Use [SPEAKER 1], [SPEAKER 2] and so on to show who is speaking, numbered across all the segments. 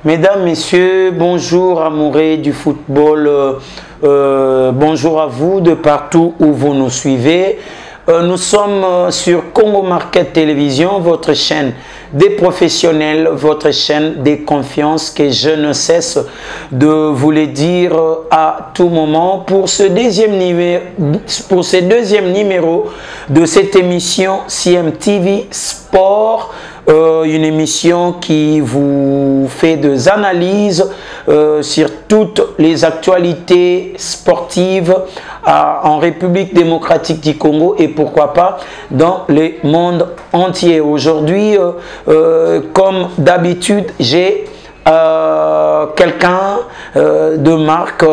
[SPEAKER 1] Mesdames, Messieurs, bonjour amoureux du football, bonjour à vous de partout où vous nous suivez. Nous sommes sur Congo Market Télévision, votre chaîne des professionnels, votre chaîne des confiances que je ne cesse de vous le dire à tout moment pour ce deuxième numéro de cette émission CMTV Sport. Une émission qui vous fait des analyses sur toutes les actualités sportives en République démocratique du Congo et pourquoi pas dans le monde entier. Aujourd'hui, comme d'habitude, j'ai quelqu'un de marque,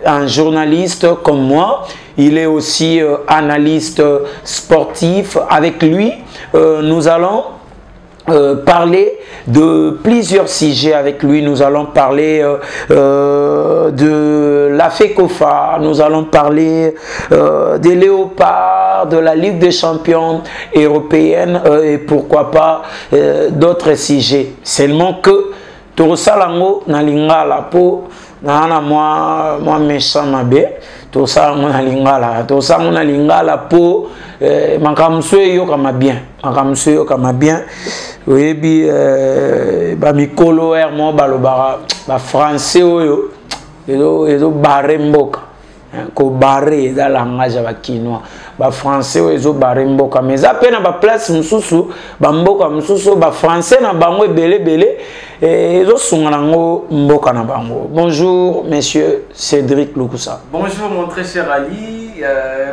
[SPEAKER 1] un journaliste comme moi. Il est aussi analyste sportif. Avec lui, nous allons parler de plusieurs sujets. Avec lui, nous allons parler de la FECOFA, nous allons parler des Léopards, de la Ligue des champions européenne et pourquoi pas d'autres sujets. Seulement que Torosalango na lingala po na moi méchant mabe Torosalango na lingala po makamso yo kama bien oui ba mikolo mo balobara ba français oyo ezo barre mboka ko barre dans la langage ba kinois ba français ezo barre mboka mais ça pe na ba place mususu ba mboka mususu ba français na bango belé ezo sungana ngo mboka na bango. Bonjour monsieur Cédric Lukusa.
[SPEAKER 2] Bonjour mon très cher Ali.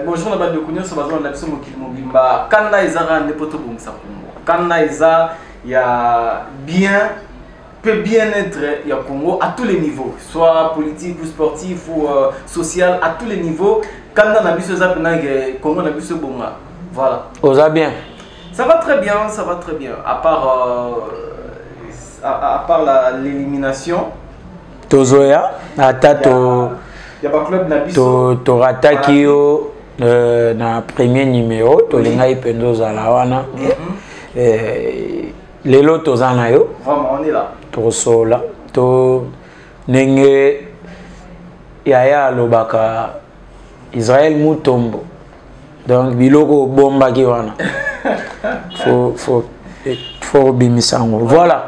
[SPEAKER 2] Bonjour na bande de kunyo so bazona na biso mokili mobimba kana ezara nepoto bongisa Congo. Kana eza ya bien peut bien être ya Congo à tous les niveaux, soit politique ou sportif ou social, à tous les niveaux. Kana na biso za pena Congo na biso bonga. Voilà.
[SPEAKER 1] Oza bien.
[SPEAKER 2] Ça va très bien, ça va très bien. À part l'élimination.
[SPEAKER 1] Tozoya atato
[SPEAKER 2] il y a pas club na biso
[SPEAKER 1] to rataki yo na premier numéro to linga ipendo za la wana lelo tozana yo
[SPEAKER 2] vraiment on est là
[SPEAKER 1] to sola to nenge yaya lobaka Israël Mutombo donc biloko bomba ki wana faut bimisango voilà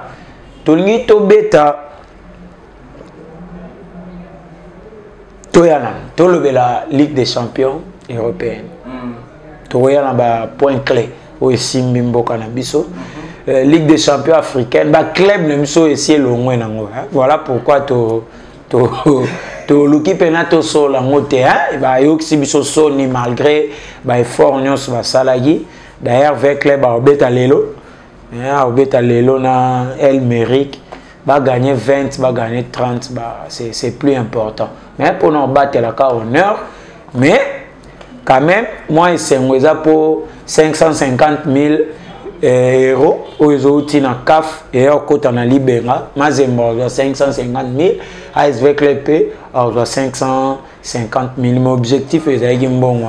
[SPEAKER 1] to lingi to beta Toyana, la Ligue des champions européenne. Toyana ba point clé au Simbimbo Canabiso. Ligue des champions africaine, ba club ne miso essayer le moins nango. Voilà pourquoi to luki penato so la ngote hein, ba yoksi biso so ni malgré ba effort nyos ba salagi. D'ailleurs avec club ba obeta lelo. Obeta lelo na El Mérique. Va gagner 20, va gagner 30, c'est plus important. Mais pour nous battre la cas honneur, mais quand même, moi, c'est pour 550 000 euros aux outils dans CAF et au côté en Libéra. Mazemba, 550 000, ASV Clépé, 550 000. Mon objectif est d'aller bon.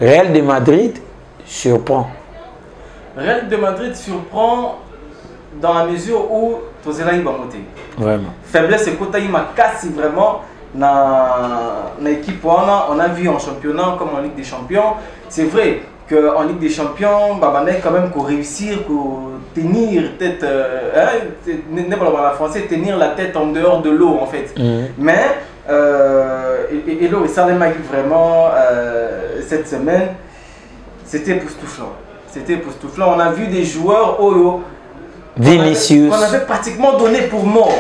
[SPEAKER 1] Real de Madrid surprend.
[SPEAKER 2] Real de Madrid surprend dans la mesure où Tozela Ibamote.
[SPEAKER 1] Vraiment.
[SPEAKER 2] Faiblesse et Kota Ima casse vraiment dans l'équipe. On a vu en championnat comme en Ligue des Champions. C'est vrai qu'en Ligue des Champions, on a quand même qu'on réussir, qu'on tenir tête, la français, tenir la tête en dehors de l'eau en fait. Mais et l'eau et Salema vraiment cette semaine, c'était époustouflant. C'était époustouflant. On a vu des joueurs
[SPEAKER 1] Vinicius.
[SPEAKER 2] On avait pratiquement donné pour mort.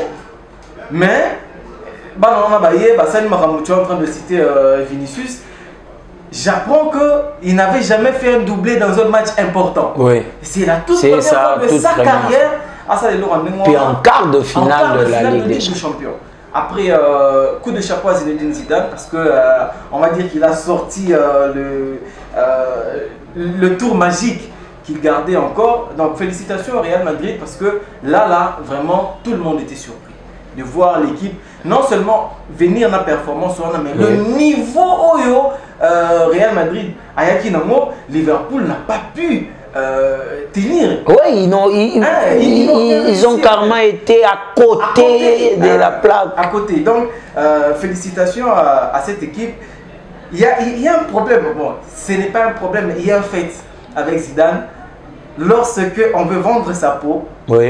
[SPEAKER 2] Mais, on a baillé, tu es en train de citer Vinicius. J'apprends qu'il n'avait jamais fait un doublé dans un match important.
[SPEAKER 1] Oui.
[SPEAKER 2] C'est la toute première fois de sa carrière.
[SPEAKER 1] Puis en quart de finale de la Ligue des
[SPEAKER 2] Champions. Après, coup de chapeau à Zinedine Zidane, parce que on va dire qu'il a sorti le tour magique qu'il gardait encore. Donc félicitations au Real Madrid parce que là, vraiment, tout le monde était surpris de voir l'équipe, non seulement venir dans la performance, mais le niveau Real Madrid, Ayaki Namo, Liverpool n'a pas pu tenir.
[SPEAKER 1] Oui, ils ont carrément été à côté de la plaque.
[SPEAKER 2] À côté. Donc, félicitations à cette équipe. Il y a un problème. Bon, ce n'est pas un problème, mais il y a un fait avec Zidane. Lorsque on veut vendre sa peau,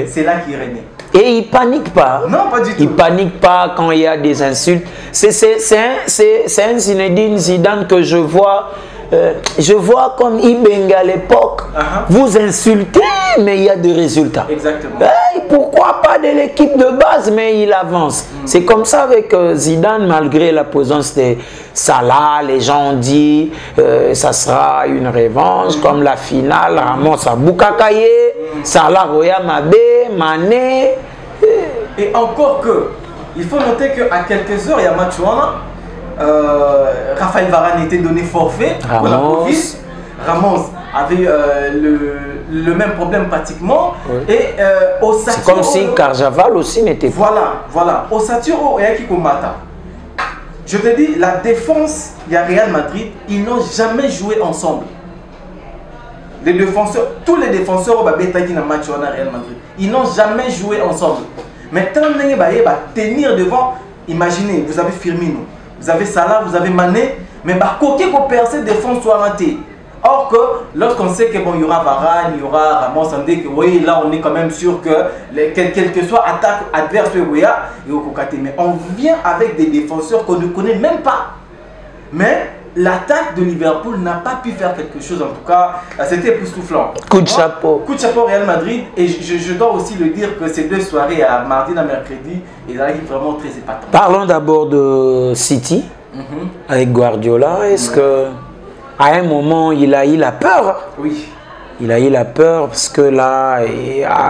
[SPEAKER 2] c'est là qu'il renaît.
[SPEAKER 1] Et il panique pas.
[SPEAKER 2] Non, pas du tout.
[SPEAKER 1] Il panique pas quand il y a des insultes. C'est un Zinedine Zidane que je vois comme Ibenga à l'époque. Vous insultez, mais il y a des résultats.
[SPEAKER 2] Exactement.
[SPEAKER 1] Hey, pourquoi pas de l'équipe de base, mais il avance. C'est comme ça avec Zidane, malgré la présence de Salah. Les gens ont dit ça sera une revanche, comme la finale. Ramos à Boukakaye, Salah, Roya Mabe, Mané.
[SPEAKER 2] Et encore que, il faut noter qu'à quelques heures, il y a match Raphaël Varane était donné forfait pour la Covid. Ramos avait le même problème pratiquement. Et Osatio,
[SPEAKER 1] c'est comme si Carjaval aussi n'était pas.
[SPEAKER 2] Voilà. Osatio et Akiko Mata. Je te dis, la défense, il y a Real Madrid, ils n'ont jamais joué ensemble. Les défenseurs, tous les défenseurs au Babetaki dans le match Real Madrid, ils n'ont jamais joué ensemble. Mais tant que vous tenir devant, imaginez, vous avez Firmino, vous avez Salah, vous avez Mané, mais coquet qu'on perce défense soit raté. Or que lorsqu'on sait que bon, il y aura Varane, il y aura Ramos, on dit que oui, là on est quand même sûr que quelle que soit attaque adverse, mais on vient avec des défenseurs qu'on ne connaît même pas. Mais l'attaque de Liverpool n'a pas pu faire quelque chose, en tout cas, c'était époustouflant.
[SPEAKER 1] Coup de chapeau.
[SPEAKER 2] Coup de chapeau Real Madrid, et je dois aussi le dire que ces deux soirées, à mardi et mercredi, ils arrivent vraiment très épatants.
[SPEAKER 1] Parlons d'abord de City, avec Guardiola. Est-ce que à un moment, il a eu la peur?
[SPEAKER 2] Oui.
[SPEAKER 1] Il a eu la peur parce que là,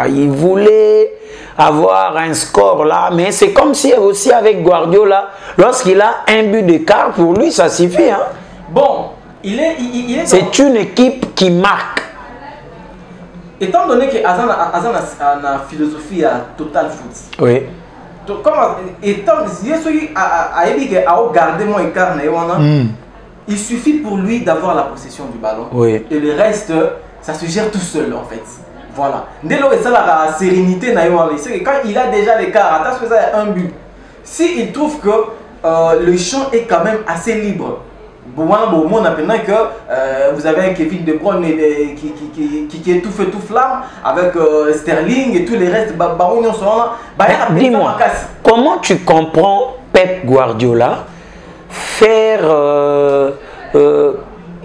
[SPEAKER 1] il voulait avoir un score là. Mais c'est comme si aussi avec Guardiola, lorsqu'il a un but d'écart, pour lui, ça suffit. Hein?
[SPEAKER 2] Bon,
[SPEAKER 1] c'est une équipe qui marque.
[SPEAKER 2] Étant donné que Azan a une philosophie à total foot.
[SPEAKER 1] Oui.
[SPEAKER 2] Donc, comme étant à garder mon écart, il suffit pour lui d'avoir la possession du ballon.
[SPEAKER 1] Oui.
[SPEAKER 2] Et le reste, ça se gère tout seul en fait. Voilà. Dès lors que ça la sérénité, quand il a déjà l'écart, attention que ça a un but. S'il trouve que le champ est quand même assez libre, maintenant que vous avez un Kevin De Bruyne qui est tout feu tout flamme avec Sterling et tous les restes,
[SPEAKER 1] dis-moi, comment tu comprends Pep Guardiola faire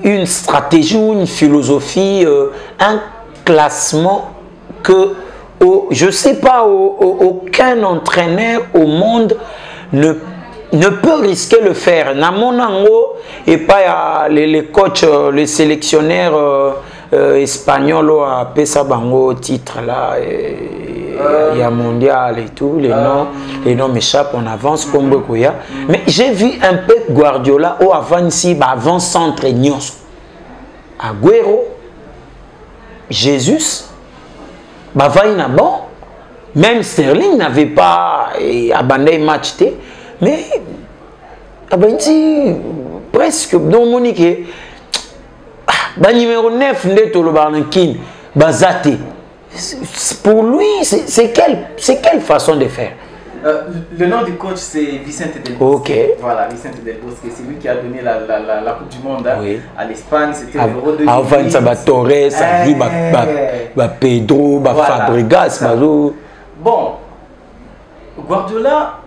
[SPEAKER 1] une stratégie ou une philosophie, un classement que je ne sais pas, aucun entraîneur au monde ne peut risquer le faire. Namonango et pas les coachs, les sélectionneurs espagnols à Pesa Bango titre là, il y a mondial et tout, les noms m'échappent, on avance comme Bokoya. Mais j'ai vu un peu Guardiola au avant ici, avant centre Nyos, Agüero, Jesus, Bavaina bon, même Sterling n'avait pas abandonné match, mais presque dans Monique, numéro 9 de le Barnkin, Bazate. Pour lui, c'est quelle façon de faire?
[SPEAKER 2] Le nom du coach c'est Vicente Del Bosque.
[SPEAKER 1] Ok.
[SPEAKER 2] Voilà, Vicente Del Bosque, c'est lui qui a donné la Coupe du Monde à l'Espagne. C'était l'Euro 2010.
[SPEAKER 1] Avant ça va Torres, Pedro, Fabregas.
[SPEAKER 2] Bon, Guardiola,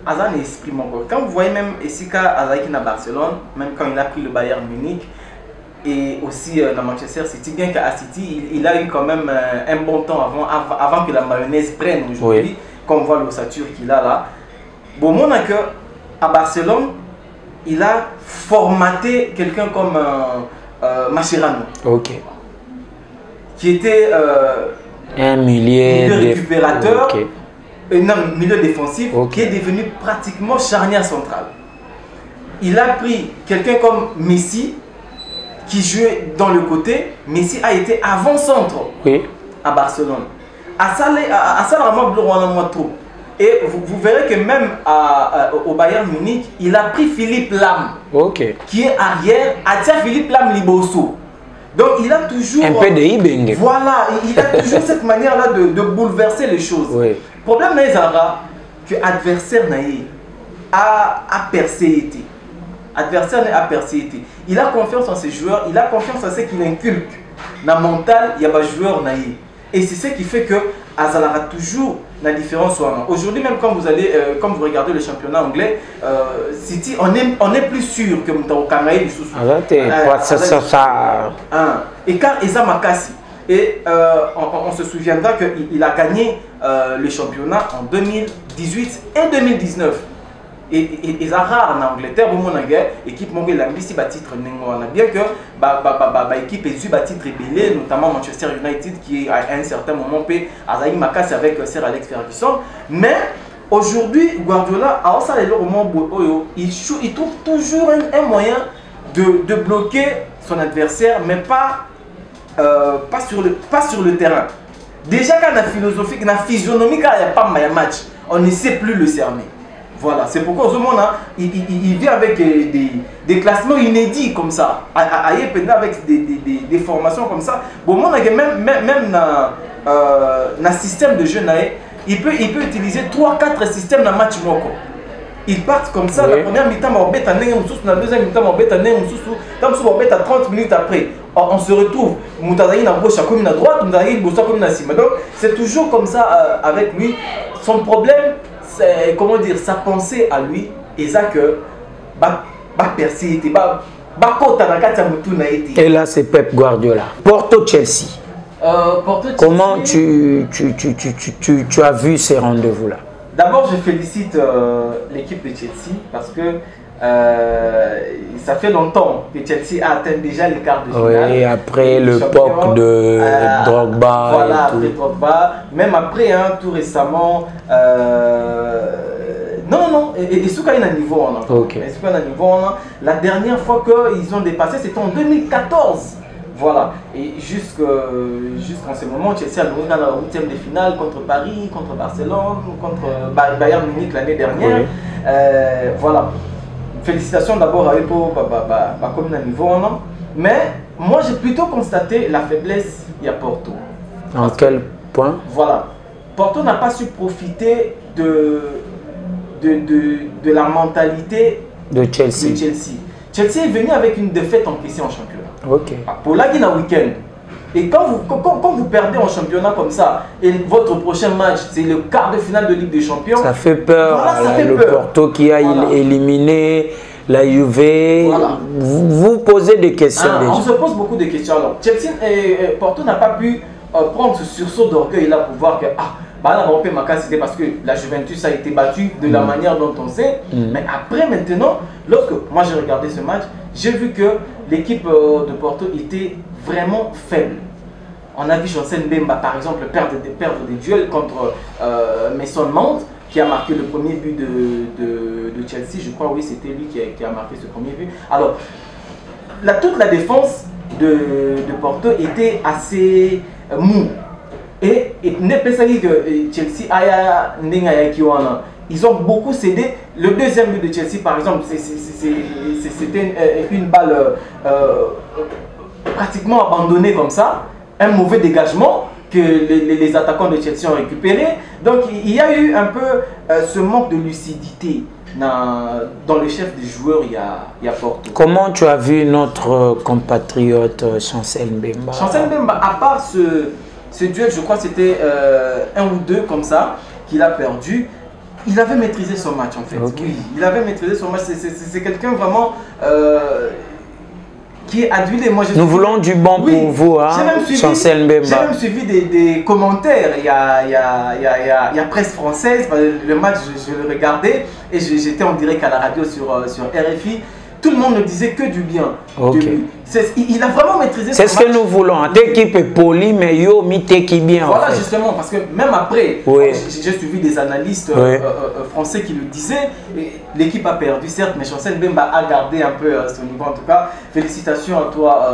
[SPEAKER 2] Azan exprime encore. Quand vous voyez même Essika Azaki à Barcelone, même quand il a pris le Bayern Munich, et aussi dans Manchester City, bien qu'à City, il a eu quand même un bon temps avant que la mayonnaise prenne aujourd'hui, comme on voit l'ossature qu'il a là. Bon, mon à Barcelone, il a formaté quelqu'un comme Mascherano, qui était
[SPEAKER 1] un milieu
[SPEAKER 2] récupérateur, un milieu défensif, qui est devenu pratiquement charnière centrale. Il a pris quelqu'un comme Messi, qui jouait dans le côté. Messi a été avant-centre à Barcelone. Et vous verrez que même au Bayern Munich, il a pris Philippe Lam, qui est arrière, Atia Philippe Lam Liboso. Donc il a toujours...
[SPEAKER 1] Un peu de Ibenge.
[SPEAKER 2] Voilà, il a toujours cette manière-là de bouleverser les choses.
[SPEAKER 1] Oui.
[SPEAKER 2] Le problème n'est que l'adversaire a percé. Adversaire a percé. Il a confiance en ses joueurs, il a confiance en ce qu'il inculque. Dans le mental, il y a des joueurs naïfs. Et c'est ce qui fait que Azalara toujours la différence. Aujourd'hui, même quand vous allez, quand vous regardez le championnat anglais, City, on est plus sûr que Moutao Kanaï. Et quand Eza Makassi, et on se souviendra qu'il a gagné le championnat en 2018 et 2019. Et c'est rare en Angleterre, l'équipe mondiale a mis un titre, bien que l'équipe ait eu un titre rebellé, notamment Manchester United qui à un certain moment peut Azaï Makassi avec Sir Alex Ferguson. Mais aujourd'hui, Guardiola, il trouve toujours un moyen de bloquer son adversaire, mais pas sur le terrain. Déjà quand la philosophie, la physionomie, quand il n'y a pas de match, on ne sait plus le cerner. Voilà, c'est pourquoi il vient avec des classements inédits comme ça, avec des formations comme ça. Bon, même dans le système de jeu, il peut utiliser 3-4 systèmes dans le match. Ils partent comme ça, oui. La première mi-temps, la deuxième mi-temps, 30 minutes après, on se retrouve. Moutazaï à gauche, à à droite, Moutazaï à cima. Donc, c'est toujours comme ça avec lui. Son problème, comment dire, sa pensée à lui, et ça que
[SPEAKER 1] et là c'est Pep Guardiola. Porto Chelsea. Comment tu as vu ces rendez-vous là?
[SPEAKER 2] D'abord je félicite l'équipe de Chelsea parce que ça fait longtemps que Chelsea a atteint déjà les quarts de finale.
[SPEAKER 1] Oui, après le POC de Drogba.
[SPEAKER 2] Voilà, après Drogba. Même après, hein, tout récemment. Non, et ce qu'il y a un niveau.
[SPEAKER 1] Okay.
[SPEAKER 2] La dernière fois qu'ils ont dépassé, c'était en 2014. Voilà. Et jusqu'en ce moment, Chelsea a joué dans la 8e de finale contre Paris, contre Barcelone, contre Bayern Munich l'année dernière. Oui. Voilà. Félicitations d'abord à eux pour comme un niveau. Mais moi, j'ai plutôt constaté la faiblesse de Porto.
[SPEAKER 1] En quel point?
[SPEAKER 2] Voilà. Porto n'a pas su profiter de la mentalité
[SPEAKER 1] de Chelsea.
[SPEAKER 2] Chelsea est venu avec une défaite encaissée en championnat.
[SPEAKER 1] Ok.
[SPEAKER 2] Pour la Guinée week-end. Et quand vous perdez en championnat comme ça, et votre prochain match, c'est le quart de finale de Ligue des Champions.
[SPEAKER 1] Ça fait peur.
[SPEAKER 2] Voilà, ça fait
[SPEAKER 1] le
[SPEAKER 2] peur.
[SPEAKER 1] Porto qui a éliminé la Juve. Voilà. Vous posez des questions.
[SPEAKER 2] On se pose beaucoup de questions. Alors, Chelsea et Porto n'a pas pu prendre ce sursaut d'orgueil là pour voir que c'était parce que la Juventus a été battue de la manière dont on sait. Mais après, maintenant, lorsque moi j'ai regardé ce match, j'ai vu que l'équipe de Porto était vraiment faible. On a vu Chancel Mbemba, par exemple, perdre des duels contre Mason Mount, qui a marqué le premier but de Chelsea. Je crois, oui, c'était lui qui a marqué ce premier but. Alors, toute la défense de Porto était assez mou. Et n'est pas ça que Chelsea ils ont beaucoup cédé. Le deuxième but de Chelsea, par exemple, c'était une balle pratiquement abandonnée comme ça, un mauvais dégagement que les attaquants de Chelsea ont récupéré. Donc il y a eu un peu ce manque de lucidité dans le chef des joueurs. Il y a Porto.
[SPEAKER 1] Comment tu as vu notre compatriote Chancel Mbemba?
[SPEAKER 2] Chancel Mbemba, à part ce duel, je crois que c'était un ou deux comme ça qu'il a perdu. Il avait maîtrisé son match en fait. Okay. Oui, il avait maîtrisé son match. C'est quelqu'un vraiment qui est adulé.
[SPEAKER 1] Nous voulons du bon pour vous, hein, Chancel Mbemba.
[SPEAKER 2] J'ai même suivi des commentaires. Il y a presse française. Le match, je le regardais et j'étais en direct à la radio sur RFI. Tout le monde ne disait que du bien.
[SPEAKER 1] Okay.
[SPEAKER 2] Il a vraiment maîtrisé.
[SPEAKER 1] C'est ce que nous voulons. Cette équipe est polie, mais yo, mi qui bien.
[SPEAKER 2] Voilà,
[SPEAKER 1] en fait.
[SPEAKER 2] Justement, parce que même après,
[SPEAKER 1] oui.
[SPEAKER 2] J'ai suivi des analystes français qui le disaient. L'équipe a perdu, certes, mais Chancel Mbemba a gardé un peu son niveau. En tout cas, félicitations à toi,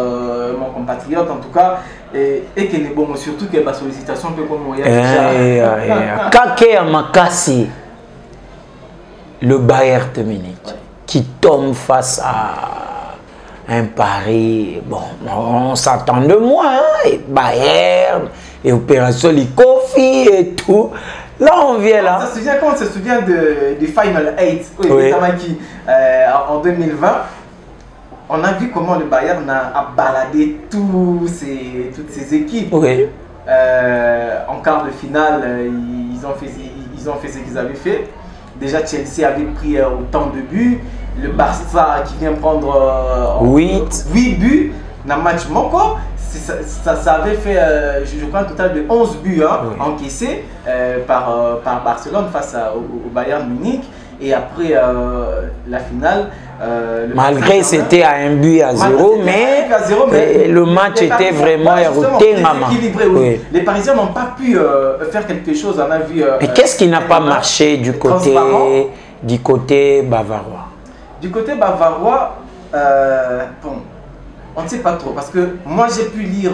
[SPEAKER 2] mon compatriote. En tout cas, et qu'il est bon, surtout que la sollicitation que comme moi.
[SPEAKER 1] Kake Makassi, le Bayern Munich. Qui tombe face à un pari, bon, on s'attend de moi, hein, et Bayern, et Opération Likofi et tout. Là, on vient là.
[SPEAKER 2] On se souvient du Final 8
[SPEAKER 1] oui.
[SPEAKER 2] En 2020. On a vu comment le Bayern a baladé toutes ces équipes.
[SPEAKER 1] Oui.
[SPEAKER 2] En quart de finale, ils ont fait ce qu'ils avaient fait. Déjà, Chelsea avait pris autant de buts. Le Barça qui vient prendre 8 buts dans le match Moko. Ça avait fait, je crois, un total de 11 buts encaissés par Barcelone face au Bayern Munich. Et après la finale,
[SPEAKER 1] malgré c'était à 1 but à 0, mais le match était vraiment
[SPEAKER 2] équilibré. Oui. Les Parisiens n'ont pas pu faire quelque chose. On a vu.
[SPEAKER 1] Mais qu'est-ce qui n'a pas marché du côté bavarois? Du côté bavarois,
[SPEAKER 2] bon, on ne sait pas trop parce que moi j'ai pu lire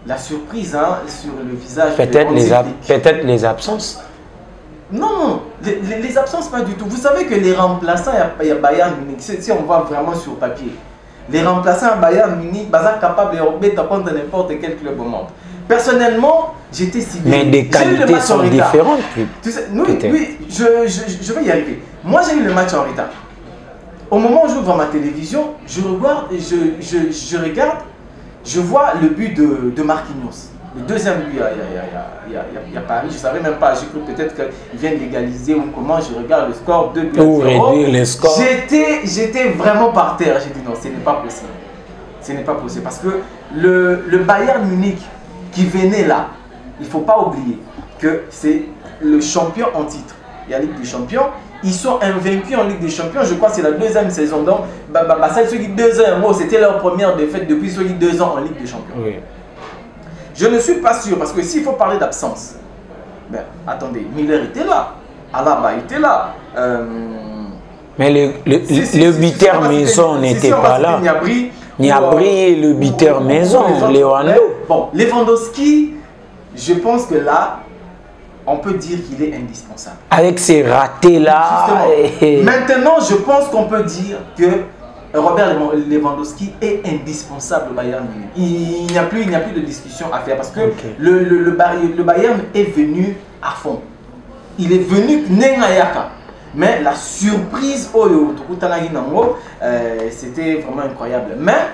[SPEAKER 2] la surprise sur le visage.
[SPEAKER 1] Peut-être les absences.
[SPEAKER 2] Non, les absences pas du tout. Vous savez que les remplaçants, il y a Bayern Munich. Si on voit vraiment sur papier, les remplaçants à Bayern Munich, ils sont capables de remettre contre n'importe quel club au monde. Personnellement, j'étais ciblé.
[SPEAKER 1] Mais des qualités sont différentes.
[SPEAKER 2] Tu sais, oui, je vais y arriver. Moi, j'ai eu le match en retard. Au moment où je vois ma télévision, je regarde, je vois le but de Marquinhos. Le deuxième but, il y a Paris, je ne savais même pas, j'ai cru peut-être qu'ils viennent légaliser ou comment, je regarde le score, 2 buts à 0.
[SPEAKER 1] Pour réduire les scores.
[SPEAKER 2] J'étais vraiment par terre, j'ai dit non, ce n'est pas possible. Ce n'est pas possible parce que le Bayern Munich qui venait là, il ne faut pas oublier que c'est le champion en titre. Il y a la Ligue des Champions, ils sont invaincus en Ligue des Champions, je crois que c'est la deuxième saison. Donc, ça, ceux qui 2 ans, c'était leur première défaite depuis ceux qui 2 ans en Ligue des Champions. Oui. Je ne suis pas sûr, parce que s'il faut parler d'absence, ben, attendez, Miller était là, Alaba était là.
[SPEAKER 1] Mais le buteur maison n'était pas là. Niabri, le buteur maison, Lewandowski.
[SPEAKER 2] Bon, Lewandowski, je pense que là, on peut dire qu'il est indispensable.
[SPEAKER 1] Avec ces ratés là.
[SPEAKER 2] Maintenant, je pense qu'on peut dire que Robert Lewandowski est indispensable au Bayern Munich. Il n'y a plus de discussion à faire parce que le Bayern est venu à fond. Il est venu Nengayaka. Mais la surprise, c'était vraiment incroyable. Mais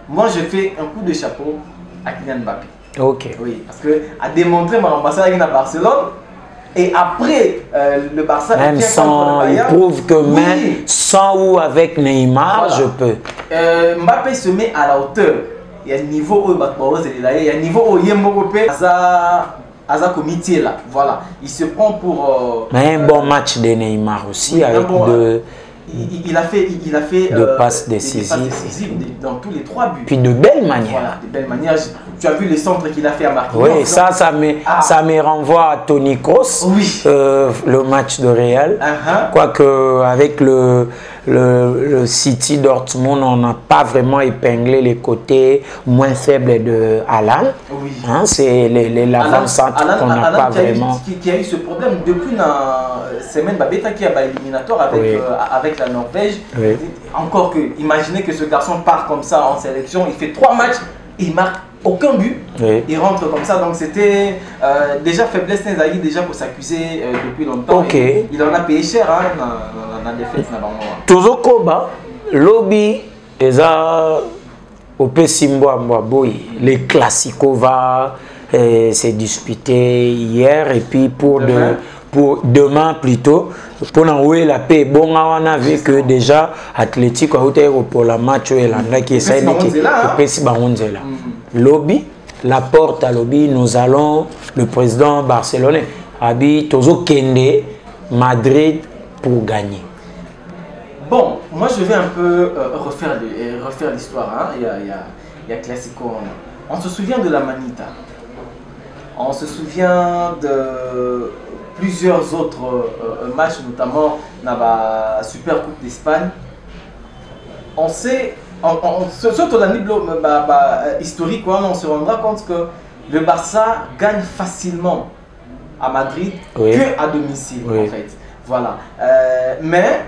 [SPEAKER 2] moi, je fais un coup de chapeau à Kylian Mbappé.
[SPEAKER 1] Ok.
[SPEAKER 2] Oui, parce que a démontré ma ambassade à Barcelone. Et après, le Barça...
[SPEAKER 1] Même sans, il prouve que même sans ou avec Neymar, voilà. Je peux.
[SPEAKER 2] Mbappé se met à la hauteur. Il y a un niveau où il y a un niveau où il y a un comité là. Voilà. Il se prend pour...
[SPEAKER 1] Mais un bon match de Neymar aussi, oui, avec
[SPEAKER 2] il a fait
[SPEAKER 1] de passes décisives
[SPEAKER 2] dans tous les 3 buts.
[SPEAKER 1] Puis de belles manières.
[SPEAKER 2] Voilà, de belles manières. Tu as vu les centres qu'il a fait à Marquinhos.
[SPEAKER 1] Oui, ça me renvoie à Toni Kroos,
[SPEAKER 2] oui.
[SPEAKER 1] Le match de Real. Quoique avec le City Dortmund, on n'a pas vraiment épinglé les côtés moins faibles de Haaland.
[SPEAKER 2] Oui.
[SPEAKER 1] Hein, c'est l'avant-centre qu'on n'a pas vraiment.
[SPEAKER 2] Qui a eu ce problème depuis la semaine qui a éliminatoire avec la Norvège.
[SPEAKER 1] Oui.
[SPEAKER 2] Encore que, imaginez que ce garçon part comme ça en sélection, il fait 3 matchs, il marque aucun but, oui. Il rentre comme ça, donc c'était déjà faiblesse Nezaï déjà pour s'accuser depuis longtemps.
[SPEAKER 1] Okay.
[SPEAKER 2] Il en a payé cher dans la défaite.
[SPEAKER 1] Toujours Koba, lobby, au Pessimbo Amboaboui, les Classicova s'est disputé hier et puis pour demain plutôt. Pour envoyer la paix, bon, on a vu que déjà Athletic pour la match qui essaie de lobby, la porte à lobby, nous allons, le président barcelonais, Abi Tozo Kende, Madrid pour gagner.
[SPEAKER 2] Bon, moi je vais un peu refaire l'histoire. Hein. Il y a Classico. On se souvient de la Manita. On se souvient de plusieurs autres matchs, notamment dans la Super Coupe d'Espagne. On sait, surtout dans le niveau historique, on se rendra compte que le Barça gagne facilement à Madrid qu'à domicile, en fait. Voilà. Mais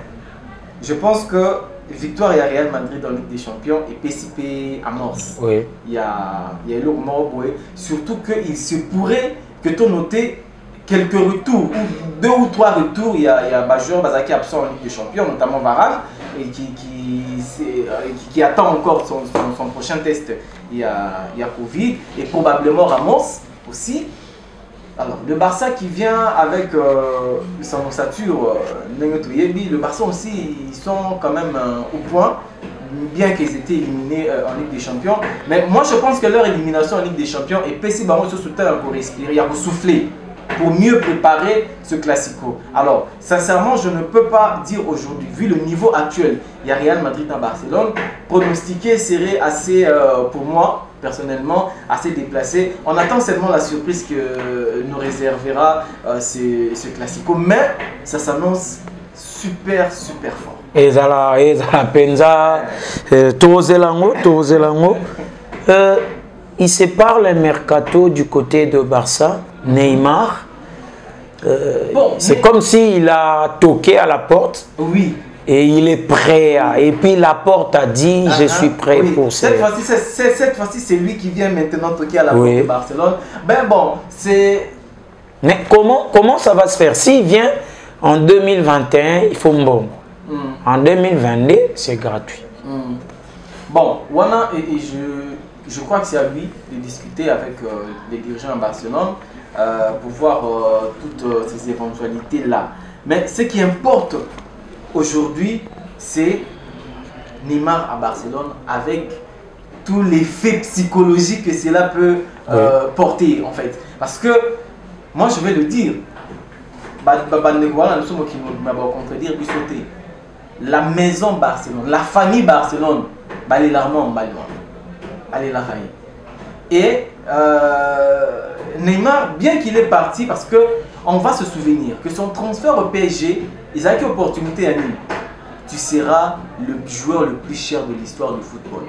[SPEAKER 2] je pense que victoire il y a Real Madrid en Ligue des Champions et PCP amorce.
[SPEAKER 1] Oui.
[SPEAKER 2] Il y a le Morboé. Surtout qu'il se pourrait que tu notes quelques retours, 2 ou 3 retours. Il y a Bajor Bazaki absent en Ligue des Champions, notamment Varane, et qui attend encore son prochain test. Il y a Covid et probablement Ramos aussi. Alors, le Barça qui vient avec son ossature, le Barça aussi, ils sont quand même au point, bien qu'ils étaient éliminés en Ligue des Champions. Mais moi, je pense que leur élimination en Ligue des Champions et PC Baron se soutient pour respirer, il y a pour souffler, pour mieux préparer ce Classico. Alors, sincèrement, je ne peux pas dire aujourd'hui, vu le niveau actuel, il y a Real Madrid à Barcelone, pronostiquer serait assez, pour moi, personnellement, assez déplacé. On attend seulement la surprise que nous réservera ce Classico, mais ça s'annonce super fort.
[SPEAKER 1] Ezala Penza, Tozelango. Il se parle un mercato du côté de Barça, Neymar. C'est comme s'il a toqué à la porte.
[SPEAKER 2] Oui.
[SPEAKER 1] Et il est prêt. Et puis la porte a dit, je suis prêt pour ça.
[SPEAKER 2] Cette fois-ci, c'est lui qui vient maintenant toquer à la porte de Barcelone. Ben bon, c'est...
[SPEAKER 1] Mais comment ça va se faire? S'il vient en 2021, il faut bon. En 2022, c'est gratuit.
[SPEAKER 2] Bon, Wana, je crois que c'est à lui de discuter avec les dirigeants à Barcelone pour voir toutes ces éventualités-là. Mais ce qui importe aujourd'hui, c'est Neymar à Barcelone avec tout l'effet psychologique que cela peut porter en fait. Parce que, moi je vais le dire, la maison Barcelone, la famille Barcelone, elle est largement et Neymar, bien qu'il est parti, parce que on va se souvenir que son transfert au PSG, ils ont eu l'opportunité à Nîmes. Tu seras le joueur le plus cher de l'histoire du football.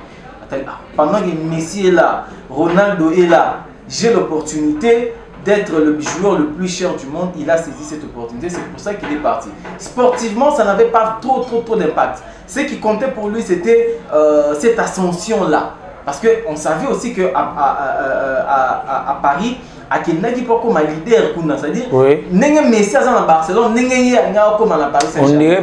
[SPEAKER 2] Pendant que Messi est là, Ronaldo est là, j'ai l'opportunité d'être le joueur le plus cher du monde. Il a saisi cette opportunité, c'est pour ça qu'il est parti. Sportivement, ça n'avait pas trop d'impact. Ce qui comptait pour lui, c'était cette ascension-là. Parce qu'on savait aussi qu'à Paris, à Kenaki pour comme leader, c'est-à-dire, Messi à Barcelone, on dirait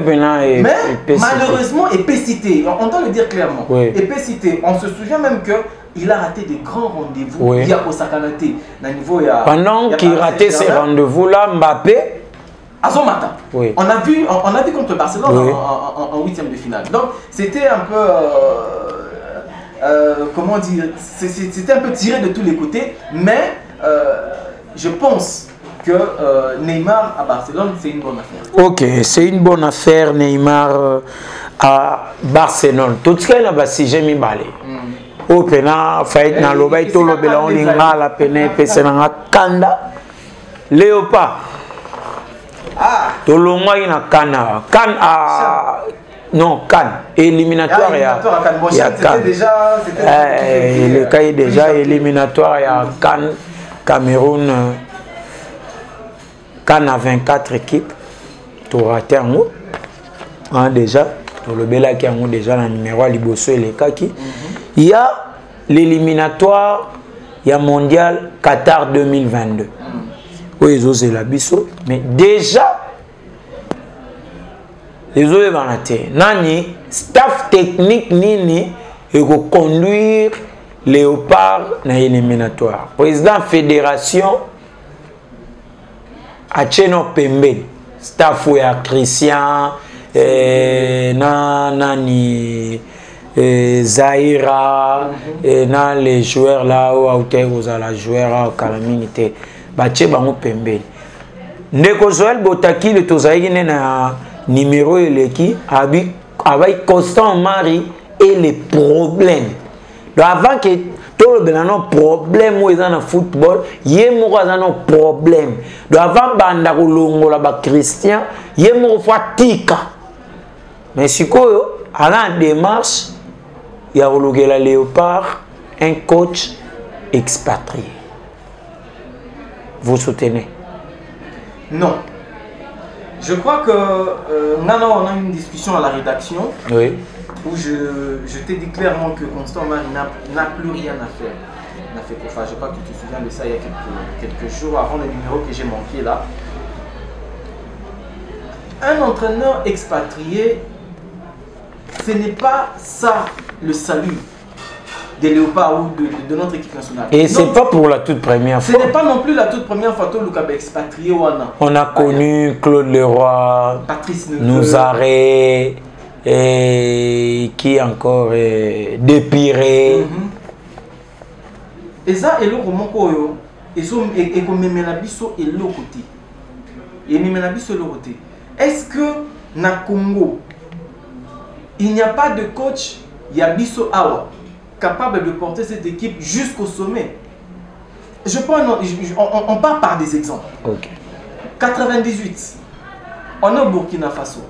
[SPEAKER 2] mais malheureusement, épécité, on doit le dire clairement, épécité. On se souvient même qu'il a raté des grands rendez-vous. Il y a Osakanate,
[SPEAKER 1] pendant qu'il ratait ces rendez-vous-là, Mbappé.
[SPEAKER 2] Azomata. On a vu contre Barcelone en 8e de finale. Donc c'était un peu comment dire, c'était un peu tiré de tous les côtés, mais je pense que Neymar à Barcelone, c'est une bonne affaire.
[SPEAKER 1] Ok, c'est une bonne affaire, Neymar à Barcelone. Tout ce qu'il y a, si j'ai mis balé. Au pena, fait na loba to lobela on linga la pena pese na kanda. Léopard. Tolongwa ina kana. Non, Cannes, éliminatoire, il y a Cannes. Le cas est déjà éliminatoire, il y a Cannes, Cameroun, Cannes a 24 équipes, tu as raté un mot, déjà, tu le bel qui a déjà le numéro à Liboso et les Kaki. Il y a l'éliminatoire, il y a mondial Qatar 2022. Oui, c'est la biso, mais déjà, les autres nani staff technique nini et conduire Léopard na éliminatoire. Président fédération Acheno Pembe, staff ya Christian nani Zaira na les joueurs là où aux la joueur calamité bache bango Pembe. Ndeko Joël Botaki le tozaïgi na numéro eleki avec Constant Mari et les problèmes. Donc avant que tout le monde problème où ils ont football, yemo ont problème. Donc avant banda kolongo la ba Christian, yemo fatika. Mais sikoyo à la démarche, il y a la Léopard, un coach expatrié. Vous soutenez?
[SPEAKER 2] Non. Je crois que maintenant on a une discussion à la rédaction.
[SPEAKER 1] Oui.
[SPEAKER 2] Où je t'ai dit clairement que Constant Omar n'a plus rien à faire. Enfin, je crois que tu te souviens de ça il y a quelques jours avant le numéro que j'ai manqué là. Un entraîneur expatrié, ce n'est pas ça le salut des Léopards ou de notre équipe nationale.
[SPEAKER 1] Et ce n'est pas pour la toute première fois.
[SPEAKER 2] Ce n'est pas non plus la toute première fois que Lucas expatrié ou
[SPEAKER 1] on a connu Claude Leroy,
[SPEAKER 2] Patrice
[SPEAKER 1] Nouzaré, et qui encore Dépiré.
[SPEAKER 2] Et ça, et le roman koyo, et comme Memenabiso et l'autre côté. Et Memenabiso l'autre côté. Est-ce que na Congo, il n'y a pas de coach Yabiso Awa capable de porter cette équipe jusqu'au sommet? Je prends, on part par des exemples.
[SPEAKER 1] Ok.
[SPEAKER 2] 98, on est au Burkina Faso.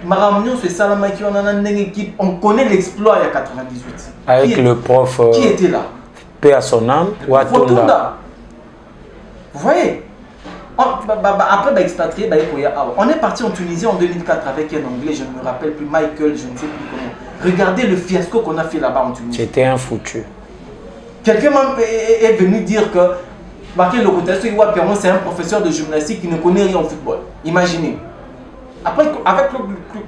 [SPEAKER 2] Maramnion, c'est Salamaki, on a une équipe, on connaît l'exploit il y a 98.
[SPEAKER 1] Avec le prof.
[SPEAKER 2] Qui était là?
[SPEAKER 1] Paix à son âme.
[SPEAKER 2] Watunda. Vous voyez? Après expatrié, on est parti en Tunisie en 2004 avec un Anglais, je ne me rappelle plus, Michael, je ne sais plus comment. Regardez le fiasco qu'on a fait là-bas en Tunisie.
[SPEAKER 1] C'était un foutu.
[SPEAKER 2] Quelqu'un est venu dire que c'est un professeur de gymnastique qui ne connaît rien au football. Imaginez. Après, avec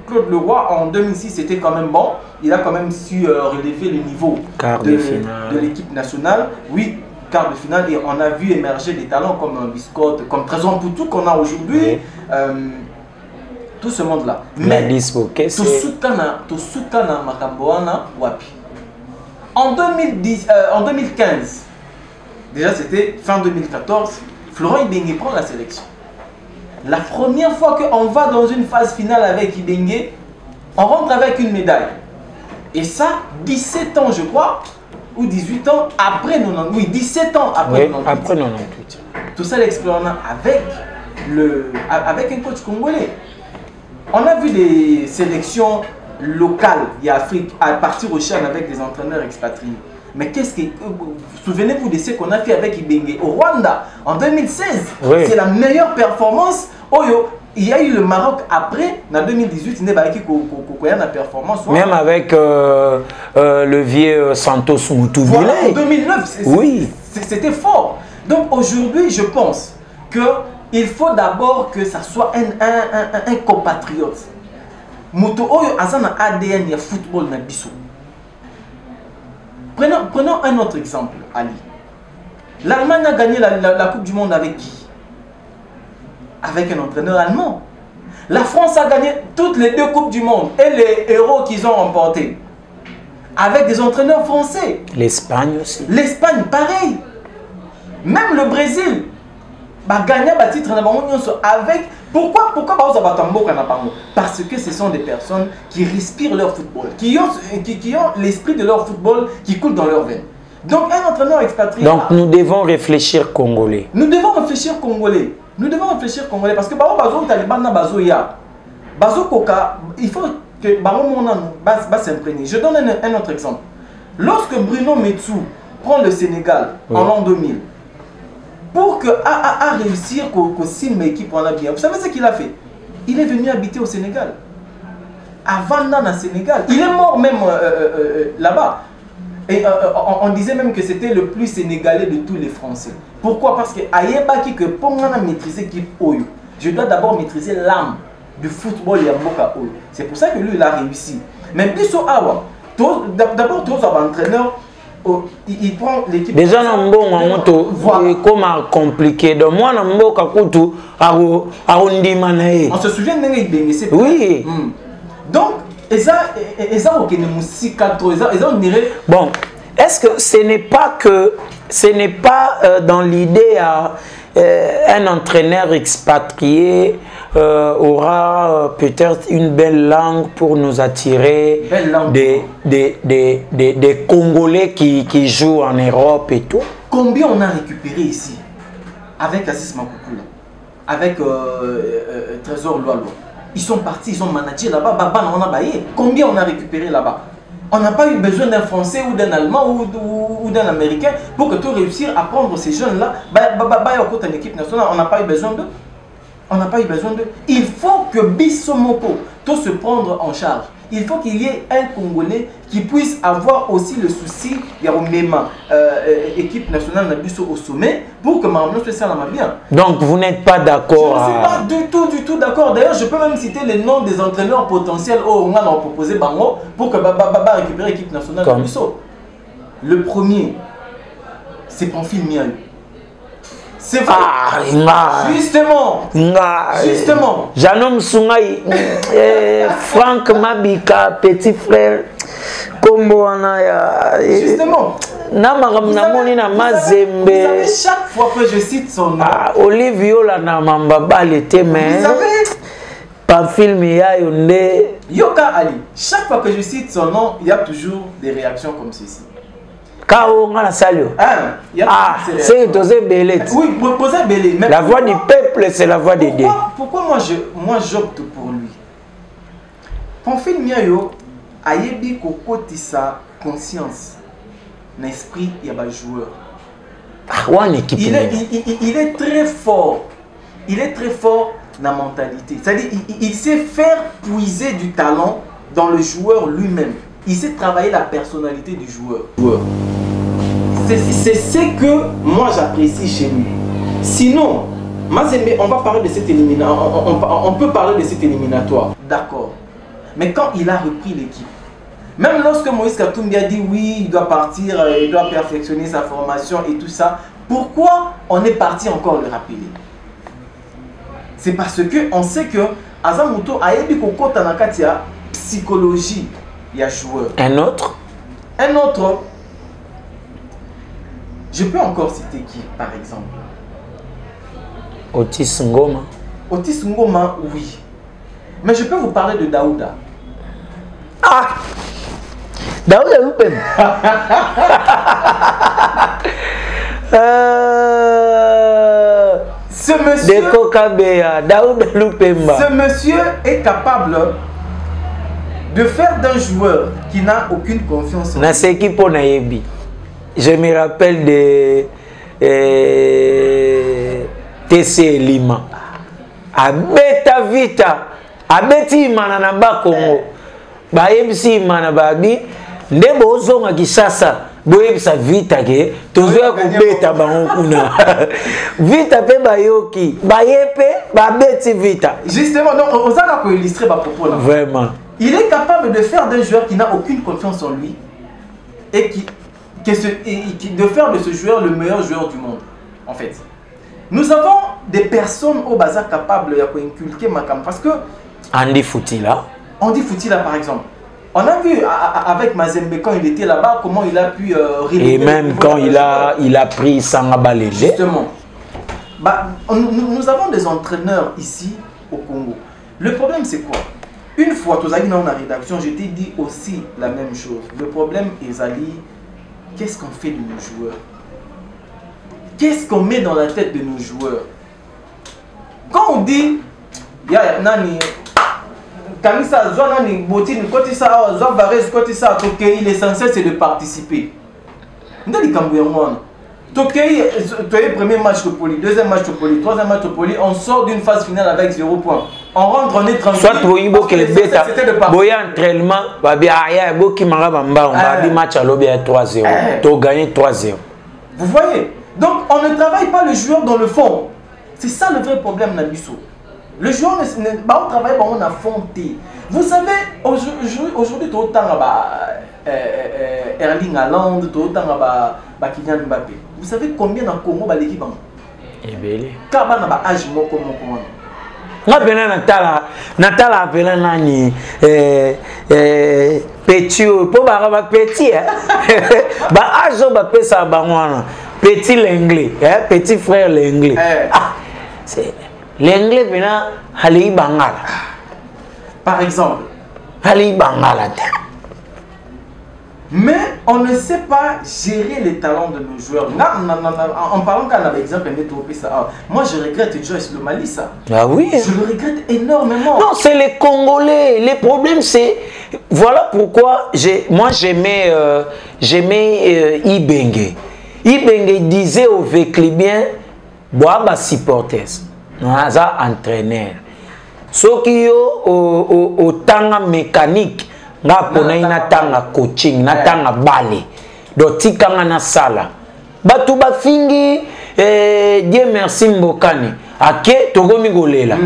[SPEAKER 2] Claude Leroy, en 2006, c'était quand même bon. Il a quand même su relever le niveau de l'équipe nationale. Oui, quart de finale. Et on a vu émerger des talents comme Biscotte, comme Trésor Poutou qu'on a aujourd'hui. Oui. Tout ce monde-là. Mais tout soutana Makamboana Wapi. En 2015, déjà c'était fin 2014, Florent Ibenge prend la sélection. La première fois qu'on va dans une phase finale avec Ibenge, on rentre avec une médaille. Et ça, 17 ans je crois, ou 18 ans après 98. Oui, 17 ans après 98.
[SPEAKER 1] Après 98.
[SPEAKER 2] Tout ça l'exploit avec un coach congolais. On a vu des sélections locales d'Afrique à partir au Chad avec des entraîneurs expatriés. Mais qu'est-ce que... Souvenez-vous de ce qu'on a fait avec Ibenge au Rwanda en 2016. Oui. C'est la meilleure performance. Il y a eu le Maroc après, en 2018, il n'y a pas eu de performance.
[SPEAKER 1] Même avec le vieux Santos Moutouvile.
[SPEAKER 2] Voilà, en 2009, oui. C'était fort. Donc aujourd'hui, je pense qu'il faut d'abord que ça soit un compatriote. Moto Oyo Azana ADN, il y a football na biso. Prenons un autre exemple, Ali. L'Allemagne a gagné la Coupe du Monde avec qui? Avec un entraîneur allemand. La France a gagné toutes les 2 Coupes du Monde et les héros qu'ils ont remportés avec des entraîneurs français.
[SPEAKER 1] L'Espagne aussi.
[SPEAKER 2] L'Espagne, pareil. Même le Brésil a gagné un titre avec... Pourquoi Parce que ce sont des personnes qui respirent leur football, qui ont l'esprit de leur football qui coule dans leur veine. Donc un entraîneur expatrié...
[SPEAKER 1] Donc nous devons réfléchir congolais.
[SPEAKER 2] Nous devons réfléchir congolais. Nous devons réfléchir congolais parce que il faut que s'imprégner. Je donne un autre exemple. Lorsque Bruno Metsou prend le Sénégal en l'an 2000, pour réussir que Sim équipe on a bien, vous savez ce qu'il a fait? Il est venu habiter au Sénégal. Avant dans le Sénégal. Il est mort même là-bas. Et on disait même que c'était le plus sénégalais de tous les Français. Pourquoi? Parce que Ayebaki que pour maîtriser l'équipe Oyo, je dois d'abord maîtriser l'âme du football Yamboka Oyo. C'est pour ça que lui il a réussi. Mais Bisso Awa, d'abord tous les entraîneurs, il prend l'équipe.
[SPEAKER 1] Déjà on comment compliqué. Donc moi
[SPEAKER 2] on se souvient de c'est
[SPEAKER 1] oui.
[SPEAKER 2] Donc
[SPEAKER 1] bon, est-ce que ce n'est pas dans l'idée un entraîneur expatrié aura peut-être une belle langue pour nous attirer des Congolais qui jouent en Europe et tout?
[SPEAKER 2] Combien on a récupéré ici avec Aziz Makoukoula, avec Trésor Loalo? Ils sont partis, ils ont managé là-bas. Combien on a récupéré là-bas? On n'a pas eu besoin d'un Français ou d'un Allemand ou d'un Américain pour que tu réussisses à prendre ces jeunes-là. En équipe nationale, on n'a pas eu besoin d'eux. On n'a pas eu besoin d'eux. Il faut que Bissomoko, tout se prendre en charge. Il faut qu'il y ait un Congolais qui puisse avoir aussi le souci de l'équipe nationale Nabiso au sommet pour que Maramno soit ça bien.
[SPEAKER 1] Donc vous n'êtes pas d'accord?
[SPEAKER 2] Je ne suis pas du tout d'accord. D'ailleurs, je peux même citer les noms des entraîneurs potentiels on a proposé Bango pour que Baba récupère l'équipe nationale Nabiso. Le premier, c'est Pamphile Miaou. C'est vrai. Justement. Justement.
[SPEAKER 1] Janom Sungai, Franck Mabika, petit frère, Kombo Anaya.
[SPEAKER 2] Justement. Vous savez, chaque fois que je cite son nom.
[SPEAKER 1] Olivio la namamba balete mais.
[SPEAKER 2] Vous savez.
[SPEAKER 1] Pamphile Miaou.
[SPEAKER 2] Yoka Ali. Chaque fois que je cite son nom, il y a toujours des réactions comme ceci.
[SPEAKER 1] C'est Tosé Bellet.
[SPEAKER 2] Oui, Tosé Bellet.
[SPEAKER 1] La voix du peuple, c'est la voix des dieux.
[SPEAKER 2] Pourquoi moi j'opte pour lui? Pamphile Miaou a yebi kokoti sa conscience, l'esprit il y a un joueur. Il est très fort. Il est très fort dans la mentalité. C'est-à-dire il sait faire puiser du talent dans le joueur lui-même. Il sait travailler la personnalité du joueur. C'est ce que moi j'apprécie chez lui. Sinon, on va parler de cet éliminatoire. On peut parler de cet éliminatoire. D'accord. Mais quand il a repris l'équipe, même lorsque Moïse Katumbi a dit oui, il doit partir, il doit perfectionner sa formation et tout ça, pourquoi on est parti encore le rappeler? C'est parce qu'on sait que Azamuto a eu beaucoup de psychologie. Il y a joueur.
[SPEAKER 1] Un autre?
[SPEAKER 2] Un autre. Je peux encore citer qui, par exemple?
[SPEAKER 1] Otis Ngoma.
[SPEAKER 2] Otis Ngoma, oui. Mais je peux vous parler de Daouda.
[SPEAKER 1] Ah! Daouda Loupem.
[SPEAKER 2] Ce monsieur...
[SPEAKER 1] Daouda Loupem.
[SPEAKER 2] Ce monsieur est capable de faire d'un joueur qui n'a aucune confiance en lui.
[SPEAKER 1] Je me rappelle de TC Lima. Abeta Vita. Abeti Imana na Bakongo. Baebisi Imana Babi. Ndebo ozonga Kisasa. Boebisa Vita ke. Tozoya kubeta bango kuna. Vita pe bayoki. Bayepe babeti Vita.
[SPEAKER 2] Justement, donc on a illustrer ma propos là.
[SPEAKER 1] Vraiment.
[SPEAKER 2] Il est capable de faire d'un joueur qui n'a aucune confiance en lui et de faire de ce joueur le meilleur joueur du monde, en fait. Nous avons des personnes au bazar capables d'inculquer Makam parce que...
[SPEAKER 1] Andy Foutila.
[SPEAKER 2] Andy Foutila, par exemple. On a vu avec Mazembe quand il était là-bas, comment il a pu...
[SPEAKER 1] et même quand il a pris Sangabalé.
[SPEAKER 2] Justement. Nous avons des entraîneurs ici au Congo. Le problème, c'est quoi? Une fois, dans la rédaction, je t'ai dit aussi la même chose. Le problème, Ezali, qu'est-ce qu'on fait de nos joueurs? Qu'est-ce qu'on met dans la tête de nos joueurs? Quand on dit, il l'essentiel c'est de participer. Premier match de Poli, deuxième match de Poli, troisième match de Poli, on sort d'une phase finale avec 0 point. On rentre, on est tranquille.
[SPEAKER 1] Soit pour Ibo que les bêta, Boya entraînement, Babi Aya, Boki Marabamba, on va dire match à l'obé à 3-0. Tu as gagné 3-0.
[SPEAKER 2] Vous voyez? Donc on ne travaille pas le joueur dans le fond. C'est ça le vrai problème, Nabiso. Le joueur ne pas travailler on a fonté. Vous savez, aujourd'hui, tout autant Erling Haaland, tout autant Kylian Mbappé. Vous savez combien dans Congo l'équipe en?
[SPEAKER 1] Et bien.
[SPEAKER 2] Car on a âge moko.
[SPEAKER 1] Natala appelle nani petit pour petit âge ba pesa bangwana petit l'anglais petit frère l'anglais c'est l'anglais bina hali bangala
[SPEAKER 2] par exemple
[SPEAKER 1] hali bangala.
[SPEAKER 2] Mais on ne sait pas gérer les talents de nos joueurs. En parlant d'un exemple, moi je regrette Joyce Le Mali, ça.
[SPEAKER 1] Ah oui.
[SPEAKER 2] Je le regrette énormément.
[SPEAKER 1] Non, c'est les Congolais. Les problèmes, c'est... Voilà pourquoi moi j'aimais Ibenge. Ibenge disait aux Véclibiens, Boaba supporters. aza entraîneur soki yo otanga mécanique nga pona ina tanga coaching na tanga bale do tikanga na sala batu bafingi Dieu merci Mbokani ake togomi golela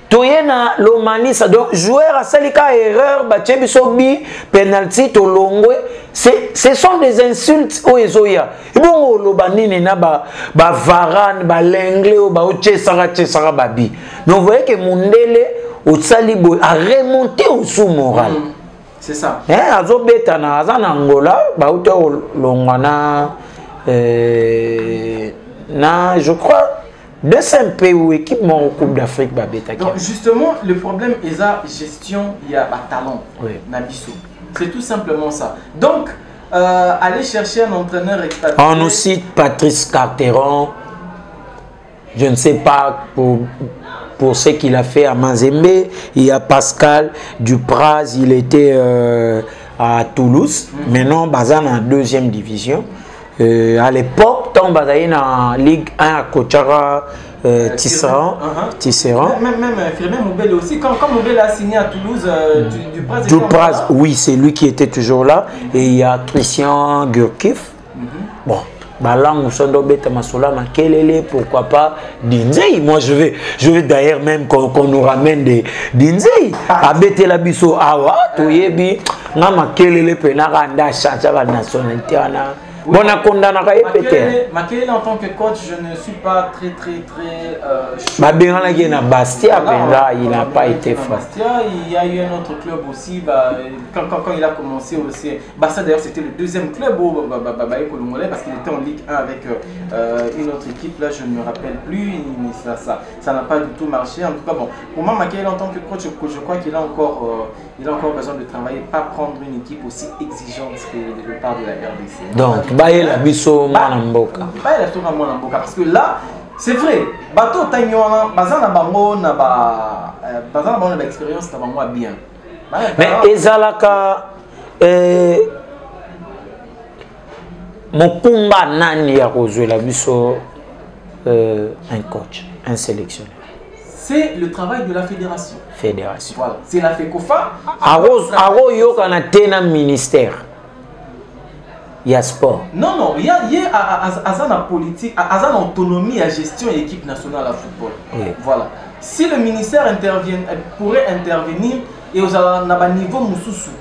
[SPEAKER 1] toyena lomanisa donc joueur a salika erreur batie biso bi penalty to longwe ce sont des insultes o ezoya ibongo loba nini na ba Varane ba Lenglet o ba ochesaka babi donc vous voyez que Mundele au salibo a remonté au sous moral
[SPEAKER 2] c'est ça
[SPEAKER 1] azo beta na azana Angola ba uto longwana na je crois de simpé ou équipement au Coupe d'Afrique babeta.
[SPEAKER 2] Donc justement le problème est la gestion, il y a un talent Nabiso. C'est tout simplement ça. Donc aller chercher un entraîneur expatrié.
[SPEAKER 1] On nous cite Patrice Carteron. Je ne sais pas pour ce qu'il a fait à Mazembe. Il y a Pascal Dupraz, il était à Toulouse. Maintenant, Bazan en deuxième division. À l'époque, tant Bazaïn en Ligue 1 à Kochara, Tisserand.
[SPEAKER 2] Même Firmin Moubele aussi. Quand Moubele a signé à Toulouse,
[SPEAKER 1] Dupraz, oui, c'est lui qui était toujours là. Et il y a Christian Gurkif. Bon. Balang Sondo Beta Masola Makelele, pourquoi pas Dinzei. Moi je vais d'ailleurs même qu'on nous ramène des Dinzei. Abete la biso awa, toyebi, na Makelele penara anda chacha la nationalité ana. Bon, on a condamné
[SPEAKER 2] Makelele en tant que coach, je ne suis pas très
[SPEAKER 1] Bastia, il n'a pas été fort.
[SPEAKER 2] Bastia, il y a eu un autre club aussi. Quand il a commencé aussi, Bastia d'ailleurs c'était le deuxième club au parce qu'il était en Ligue 1 avec une autre équipe. Là, je ne me rappelle plus, mais ça n'a pas du tout marché. En tout cas, bon, pour moi, Makelele en tant que coach, je crois qu'il a encore besoin de travailler, pas prendre une équipe aussi exigeante que le départ de la RDC.
[SPEAKER 1] Donc, Baïla Bisso Mwanamboka.
[SPEAKER 2] Baïla Bisso Mwanamboka. Parce que là, c'est vrai, bateau Tanyona, Bazana Bango n'a pas expérience, n'a pas bien.
[SPEAKER 1] Mais Ezalaka, Mokumba Nani a rejoint la Bisso un coach, un sélectionneur.
[SPEAKER 2] C'est le travail de la fédération. Voilà, c'est la FECOFA.
[SPEAKER 1] Aro Yokana Tena ministère. Il y a sport.
[SPEAKER 2] Non, il y a la politique, la autonomie à gestion et équipe nationale à football.
[SPEAKER 1] Oui.
[SPEAKER 2] Voilà. Si le ministère pourrait intervenir et aux niveau Moussoussou,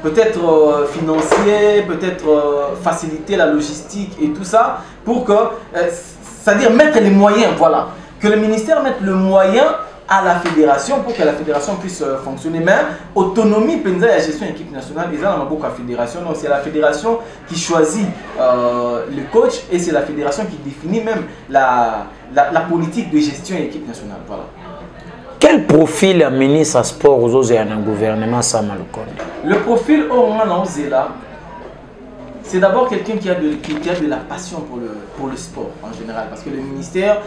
[SPEAKER 2] peut-être financier, peut-être faciliter la logistique et tout ça, pour que, c'est-à-dire mettre les moyens, voilà. Que le ministère mette le moyen à la fédération pour que la fédération puisse fonctionner. Mais autonomie, penza la gestion de l'équipe nationale, ils ont beaucoup de fédération. Donc c'est la fédération qui choisit le coach et c'est la fédération qui définit même la politique de gestion de l'équipe nationale. Voilà.
[SPEAKER 1] Quel profil le ministre sport aux autres et un gouvernement Samalcon?
[SPEAKER 2] Le profil au moment c'est d'abord quelqu'un qui a de la passion pour le sport en général. Parce que le ministère,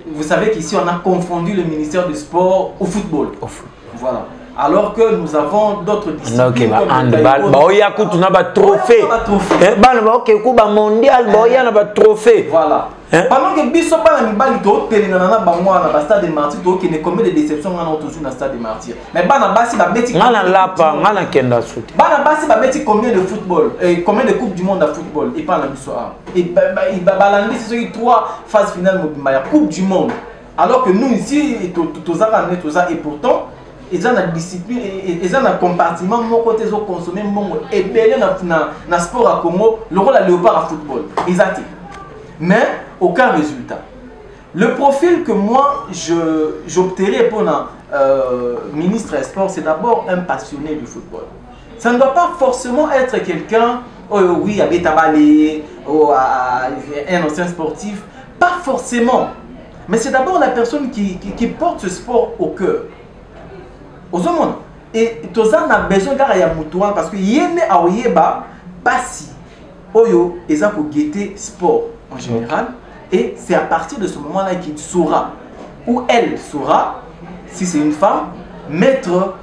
[SPEAKER 2] vous savez qu'ici on a confondu le ministère du sport au football. Voilà. Alors que nous avons d'autres disciplines.
[SPEAKER 1] Comme handball, trophée. Trophée.
[SPEAKER 2] Voilà. Pendant que Bissot Banani to telinana bangwana ba stade de Martyrs to qui ne commet des déceptions on toujours dans stade de Martyrs. Mais Bana Bassi ba beti
[SPEAKER 1] ngana lapa ngana kenda suti.
[SPEAKER 2] Bana Bassi ba beti combien de football et combien de coupes du monde à football et pas la Bissot. Et balandi c'est ce 3 phases finales mobimba coupe du monde. Alors que nous ici et pourtant ils ont la discipline ils ont un compartiment mon côté ils ont consommé mon et belé na sport à Congo le rôle à léopard à football. Exact. Mais aucun résultat. Le profil que moi j'opterais pour un ministre des Sports, c'est d'abord un passionné du football. Ça ne doit pas forcément être quelqu'un, oui, à Bétabalé, un ancien sportif. Pas forcément. Mais c'est d'abord la personne qui porte ce sport au cœur. Aux hommes. Et tout ça, on a besoin d'un Yamoutouan parce que Yéné Aoyeba, Passi, Oyo, et ça pour guetter sport en général. Et c'est à partir de ce moment-là qu'il saura, ou elle saura, si c'est une femme, mettre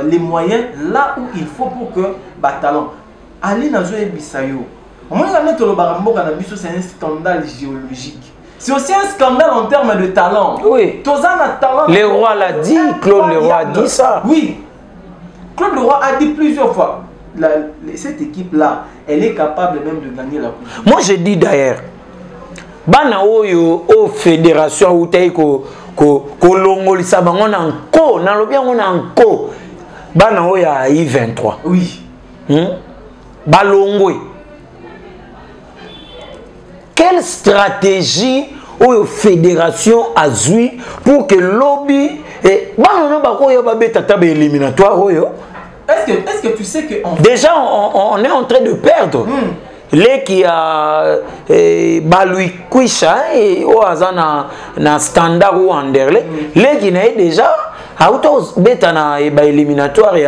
[SPEAKER 2] les moyens là où il faut pour que talent. Ali Nazoé Bissayo. C'est un scandale géologique. c'est aussi un scandale en termes de talent.
[SPEAKER 1] Oui.
[SPEAKER 2] Talent.
[SPEAKER 1] Le roi l'a dit, Claude Leroy a dit ça.
[SPEAKER 2] Oui. Claude Leroy a dit plusieurs fois, cette équipe-là, elle est capable même de gagner la coupe.
[SPEAKER 1] Moi, je dis d'ailleurs, bana oyo o fédération ou taïko ko longolisa bango na nko na lobi yango na nko bana oyo ya I23.
[SPEAKER 2] Oui.
[SPEAKER 1] Balongwe. Quelle stratégie ou fédération a zui pour que lobby et bana bako yo ba beta tabe éliminatoire oyo.
[SPEAKER 2] Est-ce que tu sais que
[SPEAKER 1] déjà on est en train de perdre. Les qui a Balui Kwisha et Oazana na standard ou Anderle, les qui n'a déjà auto beta na éliminatoire il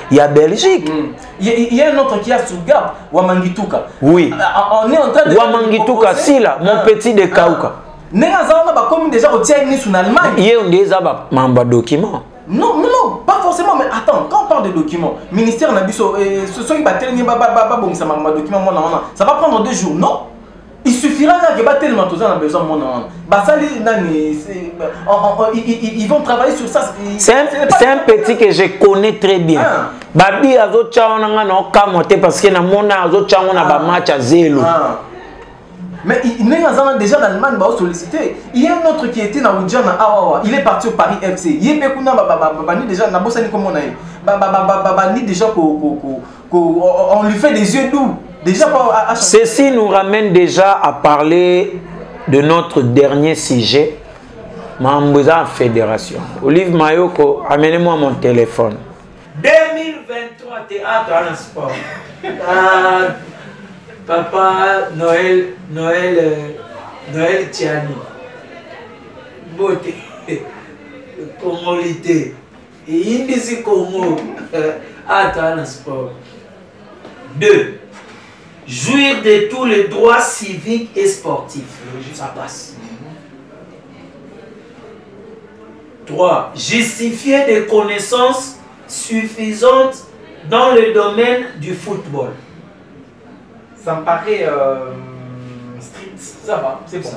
[SPEAKER 1] y a Belgique.
[SPEAKER 2] Il y a un autre qui a sur garde, Wamangituka.
[SPEAKER 1] Oui.
[SPEAKER 2] On est en train de
[SPEAKER 1] Wamangituka si là, mon petit de Kauka.
[SPEAKER 2] Néazana ba comme déjà au Tchèque en Allemagne.
[SPEAKER 1] Il y a déjà un document.
[SPEAKER 2] Non, non, non, pas forcément, mais attends, quand on parle de documents, ministère Nabiso, ça va prendre 2 jours, non? Il suffira que tellement tous a besoin ils vont travailler sur ça.
[SPEAKER 1] C'est un petit que je connais très bien. Babi azo tchaonanga no kamote parce que na mona azo tchaona ba match à 0.
[SPEAKER 2] Mais il est déjà en Allemagne, il sollicité. Il y a un autre qui était dans Oudjan, il est parti au Paris FC. Il est déjà déjà on lui fait des yeux doux. Déjà
[SPEAKER 1] ceci nous ramène déjà à parler de notre dernier sujet, Mambuza Fédération. Olive Mayoko, amenez-moi mon téléphone. 2023 théâtre en sport. Papa Noël Tiani. Beauté. Congolité. Et Indisi Congo. Attends, sport. 2. Jouir de tous les droits civiques et sportifs. Ça passe. 3. Justifier des connaissances suffisantes dans le domaine du football.
[SPEAKER 2] Ça me paraît strict, ça va, c'est bon.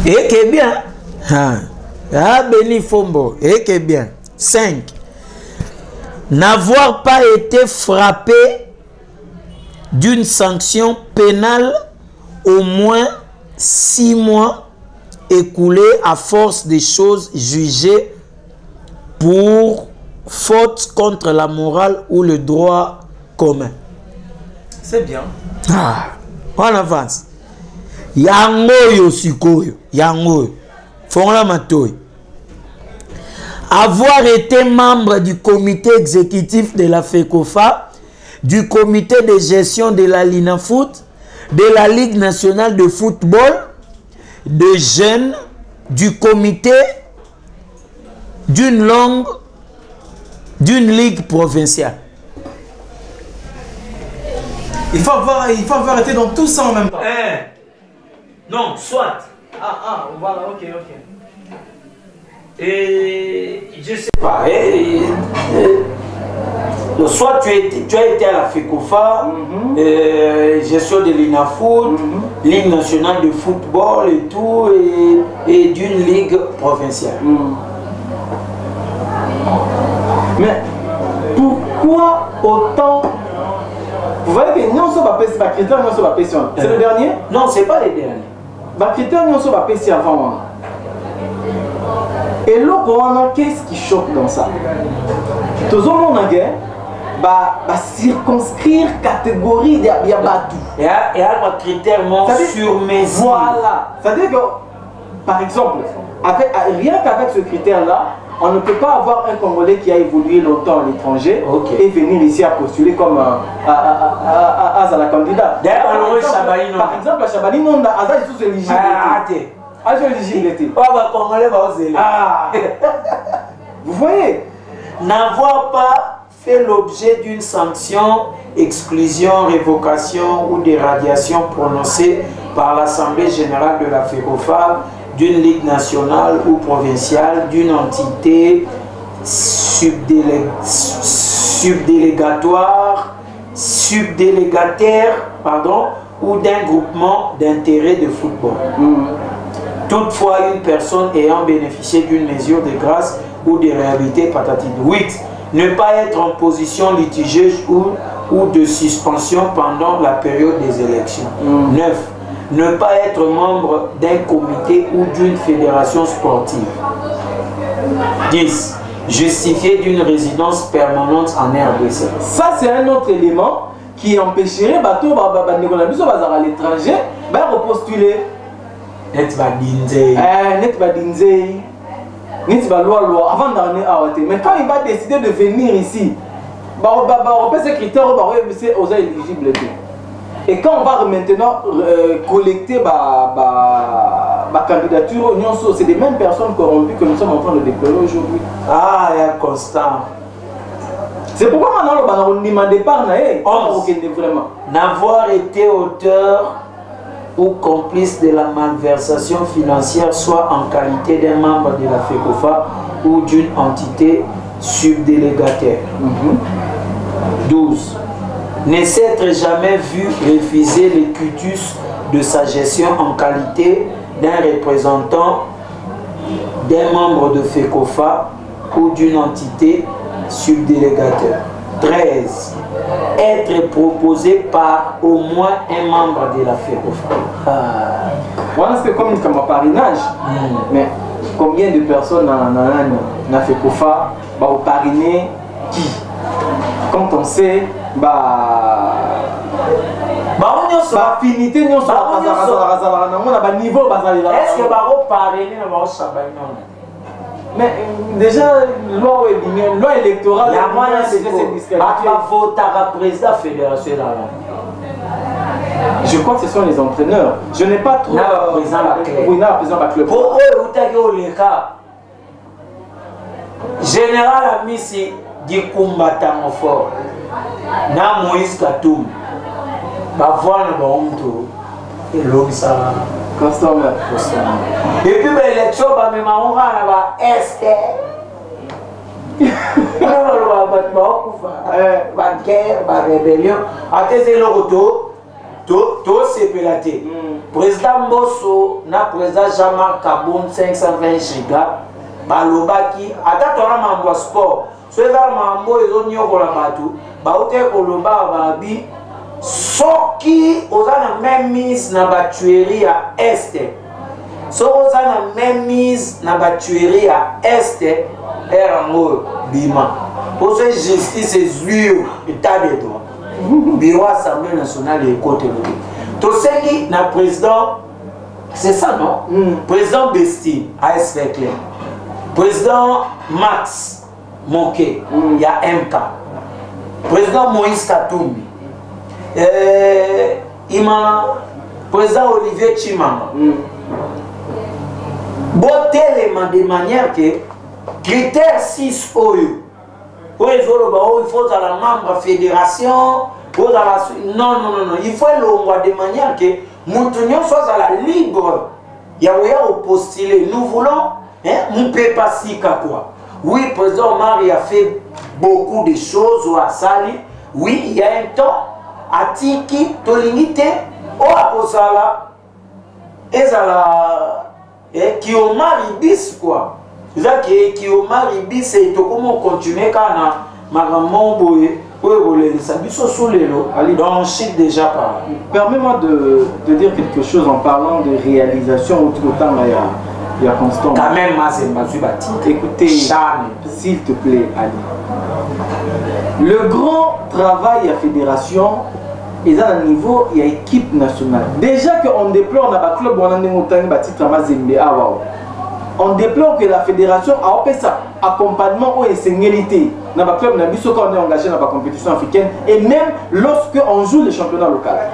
[SPEAKER 1] Et que bien. Ah, Béni Fombo. Et que bien. 5. N'avoir pas été frappé d'une sanction pénale au moins 6 mois écoulé à force des choses jugées pour faute contre la morale ou le droit commun.
[SPEAKER 2] C'est bien.
[SPEAKER 1] Ah, on avance. Yango yosikoyo, yango. Fonla matoy. Avoir été membre du comité exécutif de la FECOFA, du comité de gestion de la Linafoot, de la Ligue nationale de football, de jeunes, du comité d'une ligue provinciale.
[SPEAKER 2] Il faut avoir été dans tout ça en même temps.
[SPEAKER 1] Non, soit.
[SPEAKER 2] Voilà, ok.
[SPEAKER 1] Et je sais pas. Soit tu as été à la FECOFA, gestion de l'INAFOOT, Ligue nationale de football et tout, et d'une ligue provinciale.
[SPEAKER 2] Mais pourquoi autant? Vous voyez que nous sommes pas critères, nous sommes pas pression. C'est le dernier?
[SPEAKER 1] Non, c'est pas le dernier.
[SPEAKER 2] Critères, nous sommes pas pression avant. Et là, qu'est-ce qui choque dans ça? Tout le monde a guerre. Circonscrire catégorie de Yabatou.
[SPEAKER 1] Et un critère sur mesure.
[SPEAKER 2] Voilà. C'est-à-dire que, par exemple, rien qu'avec ce critère-là, on ne peut pas avoir un Congolais qui a évolué longtemps à l'étranger et venir ici à postuler comme à la candidat. Par exemple, à Chabani, non, Aza est sous éligibilité. Vous voyez?
[SPEAKER 1] N'avoir pas fait l'objet d'une sanction, exclusion, révocation ou d'éradiation prononcée par l'Assemblée générale de la FECOFA, d'une ligue nationale ou provinciale, d'une entité subdélégatoire, subdélégataire, pardon, ou d'un groupement d'intérêt de football. Toutefois, une personne ayant bénéficié d'une mesure de grâce ou de réhabilité patatine. 8. Ne pas être en position litigieuse ou de suspension pendant la période des élections. 9. Ne pas être membre d'un comité ou d'une fédération sportive. 10. Justifier d'une résidence permanente en RDC.
[SPEAKER 2] Ça, c'est un autre élément qui empêcherait à l'étranger de repostuler.
[SPEAKER 1] Net badinze.
[SPEAKER 2] Avant d'amener à Ouate. Mais quand il va décider de venir ici, on peut ces critères aux éligibles. Et quand on va maintenant collecter ma candidature, c'est les mêmes personnes corrompues que nous sommes en train de déployer aujourd'hui.
[SPEAKER 1] Ah, il y a constant.
[SPEAKER 2] C'est pourquoi maintenant on ne demande pas vraiment.
[SPEAKER 1] N'avoir été auteur ou complice de la malversation financière, soit en qualité d'un membre de la FECOFA ou d'une entité subdélégataire. 12. Ne s'être jamais vu refuser le cutus de sa gestion en qualité d'un représentant d'un membre de FECOFA ou d'une entité subdélégataire. 13. Être proposé par au moins un membre de la FECOFA.
[SPEAKER 2] Voilà, c'est comme un parrainage. Mais combien de personnes dans FECOFA vont parrainer qui? Quand on sait, affinité, niveau
[SPEAKER 1] est-ce que parrainer
[SPEAKER 2] mais déjà, loi électorale, je crois que ce sont les entraîneurs. Je n'ai pas trop.
[SPEAKER 1] Pour eux, général Amisi dit combattant fort. Na Moïse Katoum. Voilà et l'homme ça. Et puis l'élection, même on va est. Guerre, rébellion. Attendez le retour. Tout c'est pélaté. Président Bosso, na président Jean-Marc Kaboun 520 gigas. Balobaki, attends mambo sport. Ceux mambo ils ont mis au labatou. Baote Kolomba Babi. Soki ozana même mise na ba tuerie à est. So ozana même mise na ba tuerie à est erango bima. Pour ce justice est état de droit. Bureau Assemblée nationale et côté le. Tosengi na président c'est ça non? Président Besti ASV Claire. Président Max Moké, il y a MK. Président Moïse Katoumbi. Président Olivier Chimama. Botélément de manière que critère 6 OU. Il faut à la membre fédération. Non, il faut le de manière que nous soit à la libre. Il y a postuler. Nous voulons, nous ne pouvons pas si quoi. Oui, président Marie a fait beaucoup de choses au Assali. Oui, il y a un temps. Atiki, Tolinite, O Aposala, Ezala, qui ont maribis quoi. C'est-à-dire qui ont maribis et tout comment continuer quand on a boye, ça donc on chute déjà par.
[SPEAKER 2] Permets-moi de dire quelque chose en parlant de réalisation autour de temps il y a constant.
[SPEAKER 1] Quand même,
[SPEAKER 2] écoutez, s'il te plaît, Ali. Le grand travail à fédération. Et à un niveau, il y a équipe nationale. Déjà qu'on déplore dans le club, on déplore que la fédération a fait ça, accompagnement ou essentialité. Dans le club, on est engagé dans la compétition africaine et même lorsque on joue le championnat local.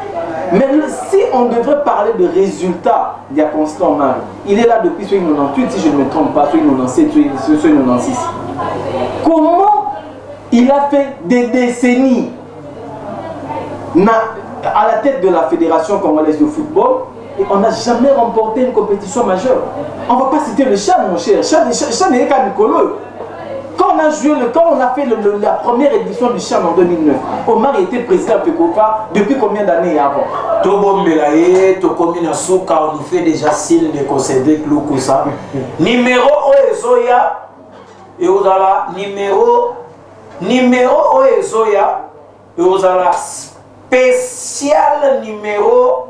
[SPEAKER 2] Mais si on devrait parler de résultats, il y a Constant Marie. Il est là depuis 1998, si je ne me trompe pas, 1997, 1996. Comment il a fait des décennies à la tête de la Fédération congolaise de football et on n'a jamais remporté une compétition majeure. On ne va pas citer le Chad, mon cher. Chad n'est qu'à Nicolo. Quand on a joué, quand on a fait la première édition du CHAN en 2009, Omar était président de Pekopa depuis combien d'années avant?
[SPEAKER 1] Tobombelaye, Tokomina Souka, on nous fait déjà signe de concéder Kloukosa. Numéro Oezoya, et vous avez numéro Oezoya, et vous avez spécial numéro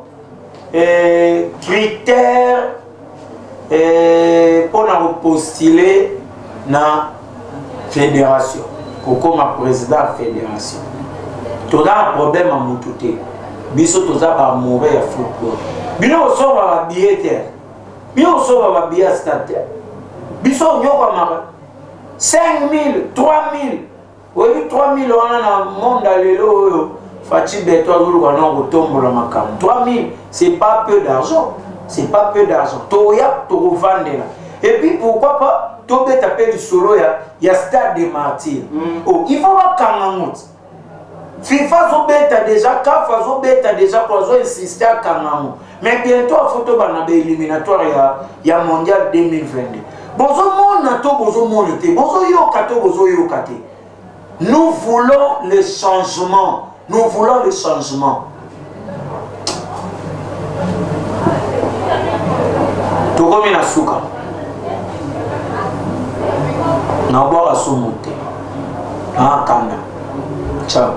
[SPEAKER 1] critère pour nous postuler dans la fédération. Pour comme président de la fédération. Tu as un problème à Moutouté. Biso tu as un mauvais football. Biso tu as un billet. Biso tu as un billet stade. Biso tu as 5 000, 3 000. Oui, 3 000 on a dans le monde à l'élo. 3 000, c'est pas peu d'argent. C'est pas peu d'argent. Toya, tu revends là. Et puis pourquoi pas, tu peux taper du solo, il y a stade des martyrs. Oh, il faut voir Kangamut. FIFA Zobeta déjà, CAF Zobeta déjà pour insister à Kangamut. Mais bientôt, il faut que éliminatoire, il y a mondial 2022. Bozo Monato, Bozo Monaté, Bozo Yokato, Bozo Yokate. Nous voulons le changement. Nous voulons le changement. Tokomi na suka. Na boire à son monter. Ah, Kanda. Ciao.